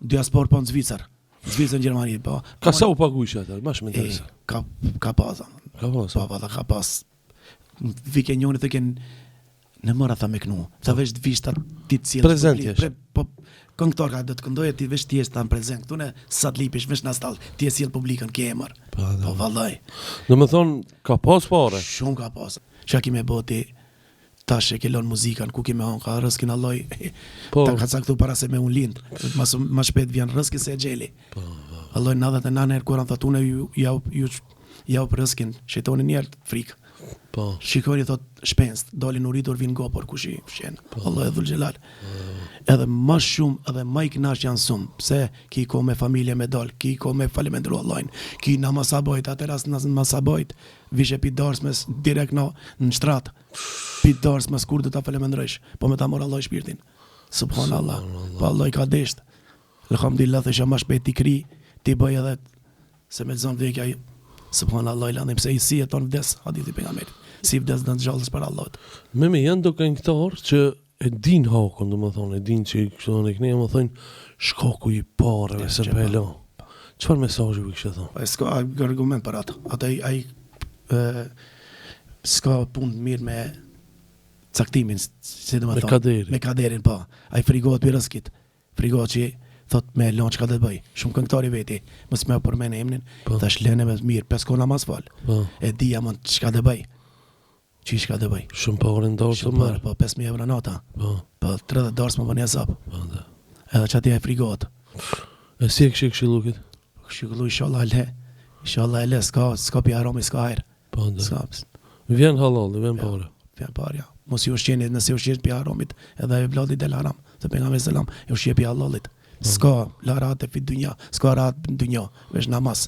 diaspor po në Zvicër. Zvicër në Gjermani, po. Ka sa u paguajsh atë, bash më interesa. Ka pas. Ka pas. Po, ka pas. Vike njëri të në mëra tha me knu. Tha veç të vishta ti të cilë. Prezent jesh. Po, këngëtor ka do të këndoje ti veç ti jesh ta në prezent. Këtu në sa të lipish veç në stall. Ti e sjell publikën ke emër. Po vallaj. Domethënë ka pas fare. Shumë ka pas. Çka kime boti tash e ke lën muzikën, ku kime on ka rëskin Allah. Po. Ta ka caktu para se me unë lind. Ma shpejt vjen rëski se e gjeli. Po. Allah 99 herë kur thot unë ju për rëskin, shejtoni një herë frikë. Po. Shikoni thot shpenst, dalin uritur vin gopor kush i fshen. Allah e dhul xhelal. Edhe më shumë edhe më i kënaq janë shumë, pse ki ko me familje me dal, ki ko me falemendru Allahin, ki namazabojt, atëras namazabojt, vishe pi darsmes direkt në shtrat. Pi darsmes kur do ta falemendrojsh, po me ta mor Allah shpirtin. Subhanallah. Po Allah i ka desht. Alhamdulillah thësha më shpejt ti kri, ti bëj edhe se me zon vdekja. Subhanallah ilandim se i si e ton vdes, hadithi pejgamberit. Si vdes në gjallës për Allahut. Me janë do këngëtar që e din hakun, domethënë, e din që kështu në kënaqë, më thonë shkaku i parëve se pelo. Çfarë mesazhi u kishte thonë? Ai s'ka argument për atë. Atë ai s'ka punë mirë me caktimin, si domethënë, me kaderin po. Ai frigohet për rrezikit. Frigohet që thot me lon çka do të bëj. Shumë këngëtari veti, mos më përmend emrin, thash lënë më mirë, 5 kona mas fal. E dia më çka do bëj. Çish ka do bëj. Shumë parë ndosë më. Po 5000 euro nata. Po 30 dors më vjen sap. Po da. Edhe çati e frigohet. E si e këshillukit? Këshillu inshallah le. Inshallah le ska pi aromi ska herë. Po da. Ska. Vjen halal, vjen parë. Vjen parë. Mos ju ushqeni nëse ushqesh pi aromit, edhe e vlladi del haram. Se pejgamberi selam e ushqe pi halalit. Ska la rahat e fi dunja, ska rahat në dunja, veç namaz.